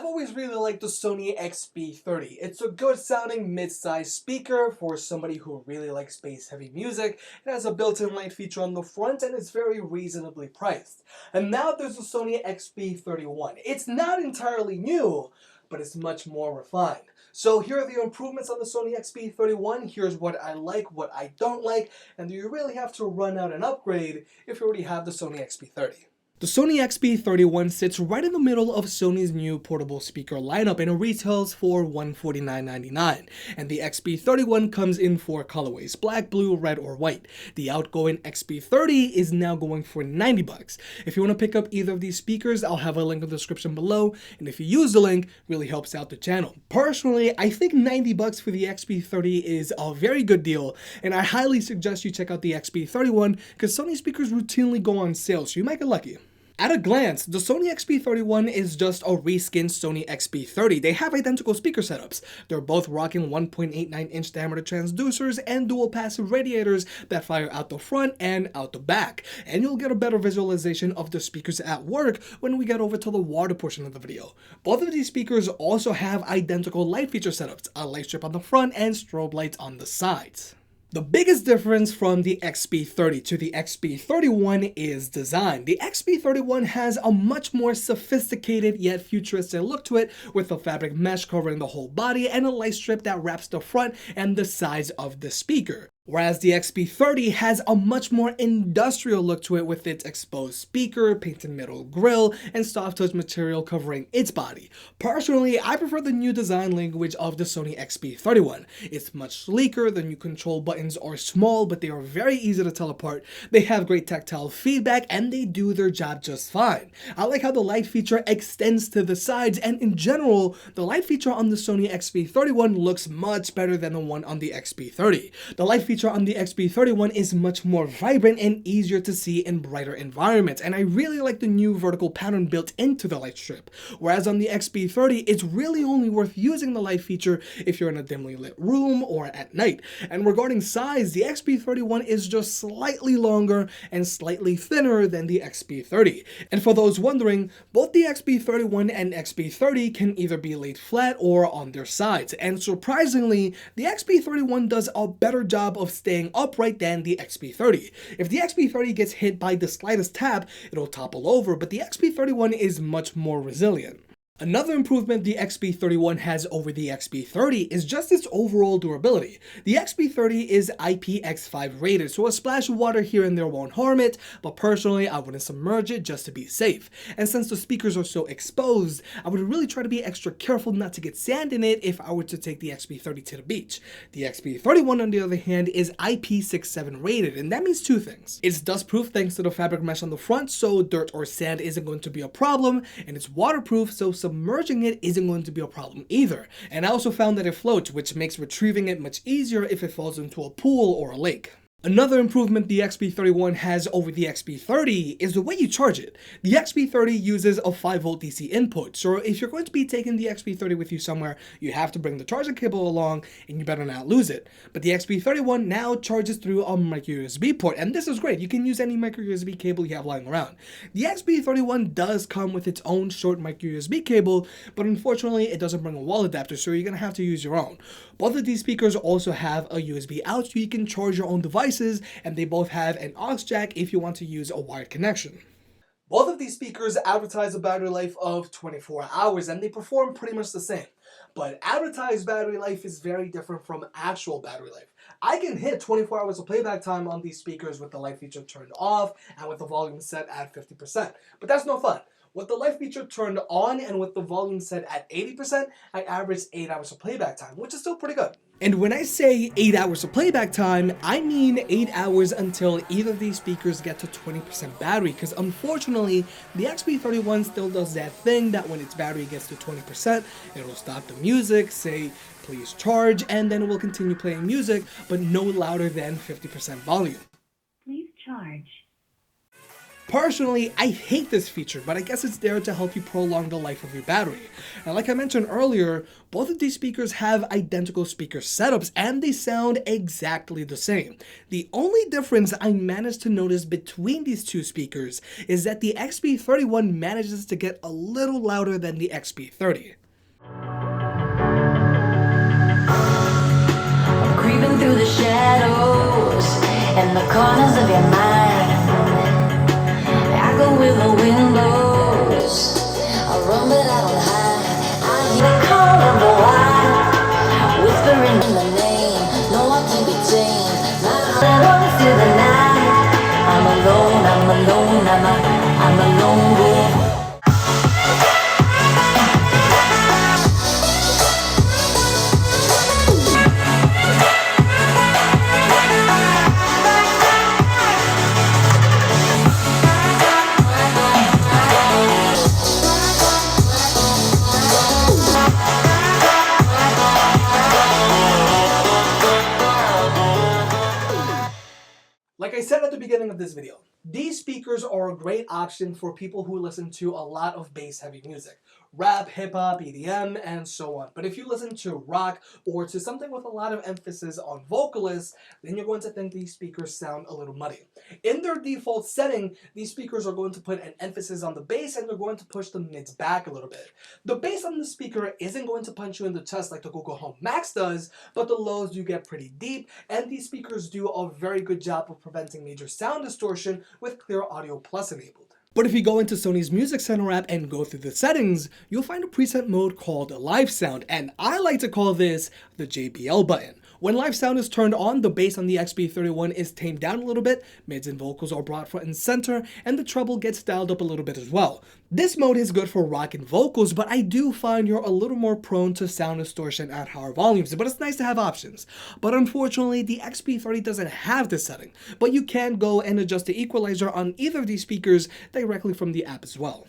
I've always really liked the Sony XB30. It's a good sounding mid-sized speaker for somebody who really likes bass heavy music. It has a built-in light feature on the front and it's very reasonably priced. And now there's the Sony XB31. It's not entirely new, but it's much more refined. So here are the improvements on the Sony XB31. Here's what I like, what I don't like, and you really have to run out and upgrade if you already have the Sony XB30. The Sony XB31 sits right in the middle of Sony's new portable speaker lineup and it retails for $149.99. And the XB31 comes in four colorways: black, blue, red, or white. The outgoing XB30 is now going for $90. If you want to pick up either of these speakers, I'll have a link in the description below, and if you use the link, it really helps out the channel. Personally, I think $90 for the XB30 is a very good deal, and I highly suggest you check out the XB31 because Sony speakers routinely go on sale, so you might get lucky. At a glance, the Sony XB31 is just a reskinned Sony XB30. They have identical speaker setups. They're both rocking 1.89-inch diameter transducers and dual passive radiators that fire out the front and out the back. And you'll get a better visualization of the speakers at work when we get over to the water portion of the video. Both of these speakers also have identical light feature setups, a light strip on the front and strobe lights on the sides. The biggest difference from the XB30 to the XB31 is design. The XB31 has a much more sophisticated yet futuristic look to it, with a fabric mesh covering the whole body and a light strip that wraps the front and the sides of the speaker. Whereas the XB30 has a much more industrial look to it with its exposed speaker, painted metal grille, and soft touch material covering its body. Personally, I prefer the new design language of the Sony XB31. It's much sleeker, the new control buttons are small, but they are very easy to tell apart. They have great tactile feedback, and they do their job just fine. I like how the light feature extends to the sides, and in general, the light feature on the Sony XB31 looks much better than the one on the XB30. The light feature on the XB31 is much more vibrant and easier to see in brighter environments, and I really like the new vertical pattern built into the light strip. Whereas on the XB30, it's really only worth using the light feature if you're in a dimly lit room or at night. And regarding size, the XB31 is just slightly longer and slightly thinner than the XB30. And for those wondering, both the XB31 and XB30 can either be laid flat or on their sides, and surprisingly, the XB31 does a better job of staying upright than the XB30. If the XB30 gets hit by the slightest tap, it'll topple over, but the XB31 is much more resilient. Another improvement the XB31 has over the XB30 is just its overall durability. The XB30 is IPX5 rated, so a splash of water here and there won't harm it, but personally I wouldn't submerge it just to be safe. And since the speakers are so exposed, I would really try to be extra careful not to get sand in it if I were to take the XB30 to the beach. The XB31 on the other hand is IP67 rated, and that means two things. It's dust proof thanks to the fabric mesh on the front, so dirt or sand isn't going to be a problem, and it's waterproof, so submerging it isn't going to be a problem either. And I also found that it floats, which makes retrieving it much easier if it falls into a pool or a lake. Another improvement the XB31 has over the XB30 is the way you charge it. The XB30 uses a 5V DC input, so if you're going to be taking the XB30 with you somewhere, you have to bring the charging cable along and you better not lose it. But the XB31 now charges through a micro USB port, and this is great. You can use any micro USB cable you have lying around. The XB31 does come with its own short micro USB cable, but unfortunately it doesn't bring a wall adapter, so you're going to have to use your own. Both of these speakers also have a USB out so you can charge your own device, and they both have an aux jack if you want to use a wired connection. Both of these speakers advertise a battery life of 24 hours and they perform pretty much the same. But advertised battery life is very different from actual battery life. I can hit 24 hours of playback time on these speakers with the light feature turned off and with the volume set at 50%, but that's no fun. With the light feature turned on and with the volume set at 80%, I averaged 8 hours of playback time, which is still pretty good. And when I say 8 hours of playback time, I mean 8 hours until either of these speakers get to 20% battery, because unfortunately, the XB31 still does that thing that when its battery gets to 20%, it'll stop the music, say, please charge, and then it will continue playing music, but no louder than 50% volume. Please charge. Personally, I hate this feature, but I guess it's there to help you prolong the life of your battery. And like I mentioned earlier, both of these speakers have identical speaker setups and they sound exactly the same. The only difference I managed to notice between these two speakers is that the XB31 manages to get a little louder than the XB30. Creeping through the shadows and the corners of your mind. I go with the windows. I run but I don't hide. I hear the call of the wild, whispering in the name. No, I can't be tamed. My heart runs through the night. I'm alone, I'm alone with. Like I said at the beginning of this video, these speakers are a great option for people who listen to a lot of bass-heavy music. Rap, hip-hop, EDM, and so on. But if you listen to rock or to something with a lot of emphasis on vocalists, then you're going to think these speakers sound a little muddy. In their default setting, these speakers are going to put an emphasis on the bass and they're going to push the mids back a little bit. The bass on the speaker isn't going to punch you in the chest like the Google Home Max does, but the lows do get pretty deep, and these speakers do a very good job of preventing major sound distortion with Clear Audio Plus enabled. But if you go into Sony's Music Center app and go through the settings, you'll find a preset mode called Live Sound, and I like to call this the JBL button. When live sound is turned on, the bass on the XB31 is tamed down a little bit, mids and vocals are brought front and center, and the treble gets dialed up a little bit as well. This mode is good for rock and vocals, but I do find you're a little more prone to sound distortion at higher volumes, but it's nice to have options. But unfortunately, the XB30 doesn't have this setting, but you can go and adjust the equalizer on either of these speakers directly from the app as well.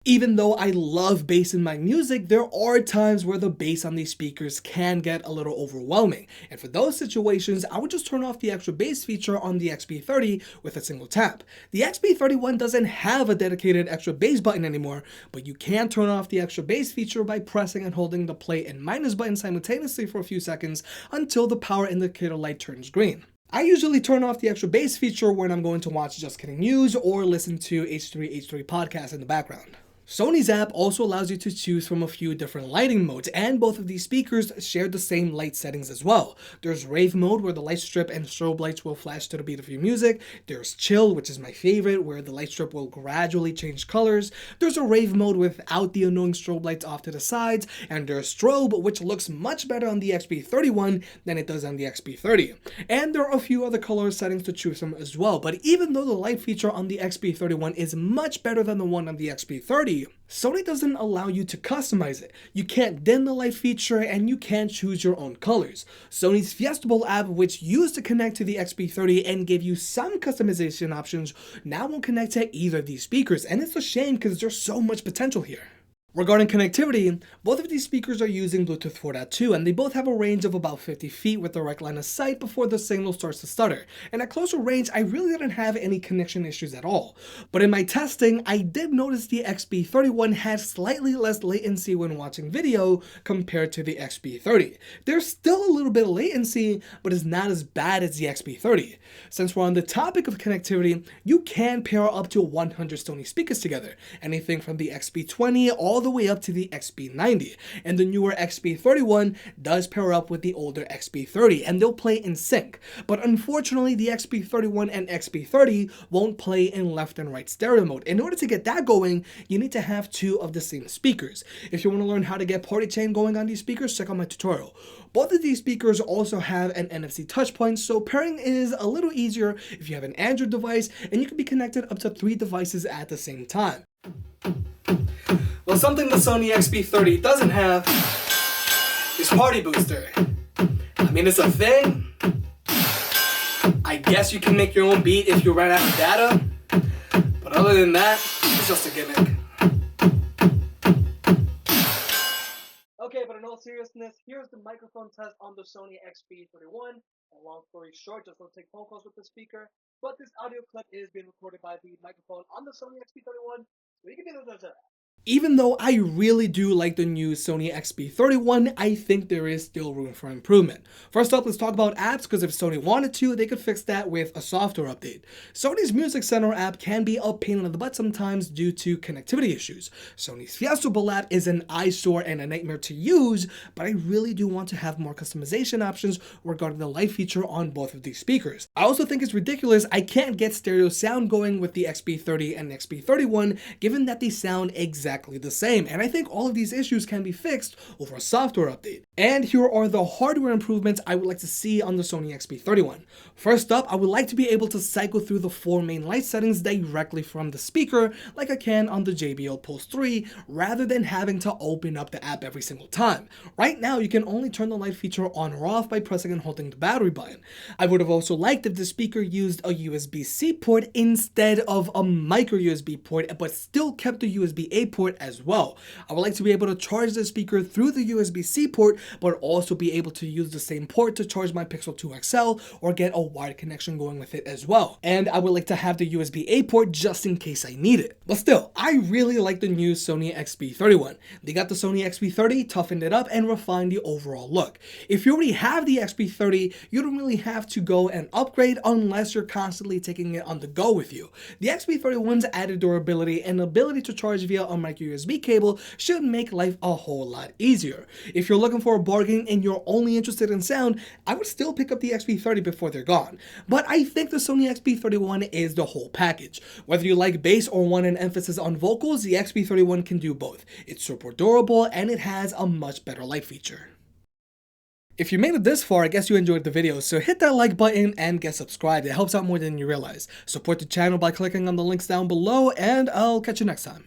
Even though I love bass in my music, there are times where the bass on these speakers can get a little overwhelming. And for those situations, I would just turn off the extra bass feature on the XB30 with a single tap. The XB31 doesn't have a dedicated extra bass button anymore, but you can turn off the extra bass feature by pressing and holding the play and minus button simultaneously for a few seconds until the power indicator light turns green. I usually turn off the extra bass feature when I'm going to watch Just Kidding News or listen to H3H3 podcasts in the background. Sony's app also allows you to choose from a few different lighting modes, and both of these speakers share the same light settings as well. There's Rave mode, where the light strip and strobe lights will flash to the beat of your music. There's Chill, which is my favorite, where the light strip will gradually change colors. There's a Rave mode without the annoying strobe lights off to the sides, and there's Strobe, which looks much better on the XB31 than it does on the XB30. And there are a few other color settings to choose from as well, but even though the light feature on the XB31 is much better than the one on the XB30, Sony doesn't allow you to customize it. You can't dim the light feature and you can't choose your own colors. Sony's Fiestable app, which used to connect to the XB30 and gave you some customization options, now won't connect to either of these speakers, and it's a shame because there's so much potential here. Regarding connectivity, both of these speakers are using Bluetooth 4.2 and they both have a range of about 50 feet with direct line of sight before the signal starts to stutter. And at closer range, I really didn't have any connection issues at all. But in my testing, I did notice the XB31 had slightly less latency when watching video compared to the XB30. There's still a little bit of latency, but it's not as bad as the XB30. Since we're on the topic of connectivity, you can pair up to 100 Sony speakers together, anything from the XB20 all the way up to the XB90, and the newer XB31 does pair up with the older XB30 and they'll play in sync. But unfortunately, the XB31 and XB30 won't play in left and right stereo mode. In order to get that going, you need to have two of the same speakers. If you want to learn how to get party chain going on these speakers, check out my tutorial. Both of these speakers also have an NFC touch point, so pairing is a little easier if you have an Android device, and you can be connected up to 3 devices at the same time. Well, something the Sony XB30 doesn't have is Party Booster. I mean, it's a thing. I guess you can make your own beat if you run out of data, but other than that, it's just a gimmick. Okay, but in all seriousness, here's the microphone test on the Sony XB31. And long story short, just don't take phone calls with the speaker. but this audio clip is being recorded by the microphone on the Sony XB31, so you can be able to observe that. Even though I really do like the new Sony XB31, I think there is still room for improvement. First up, let's talk about apps, because if Sony wanted to, they could fix that with a software update. Sony's Music Center app can be a pain in the butt sometimes due to connectivity issues. Sony's Fiesta Bowl app is an eyesore and a nightmare to use, but I really do want to have more customization options regarding the light feature on both of these speakers. I also think it's ridiculous I can't get stereo sound going with the XB30 and XB31, given that they sound exactly the same, and I think all of these issues can be fixed over a software update. And here are the hardware improvements I would like to see on the Sony XB31. First up, I would like to be able to cycle through the 4 main light settings directly from the speaker like I can on the JBL Pulse 3, rather than having to open up the app every single time. Right now, you can only turn the light feature on or off by pressing and holding the battery button. I would have also liked if the speaker used a USB-C port instead of a micro USB port, but still kept the USB-A port as well. I would like to be able to charge the speaker through the USB-C port, but also be able to use the same port to charge my Pixel 2 XL or get a wired connection going with it as well. And I would like to have the USB-A port just in case I need it. But still, I really like the new Sony XB31. They got the Sony XB30, toughened it up, and refined the overall look. If you already have the XB30, you don't really have to go and upgrade unless you're constantly taking it on the go with you. The XB31's added durability and ability to charge via a micro USB cable should make life a whole lot easier. If you're looking for a bargain and you're only interested in sound, I would still pick up the XB30 before they're gone. But I think the Sony XB31 is the whole package. Whether you like bass or want an emphasis on vocals, the XB31 can do both. It's super durable and it has a much better light feature. If you made it this far, I guess you enjoyed the video, so hit that like button and get subscribed. It helps out more than you realize. Support the channel by clicking on the links down below, and I'll catch you next time.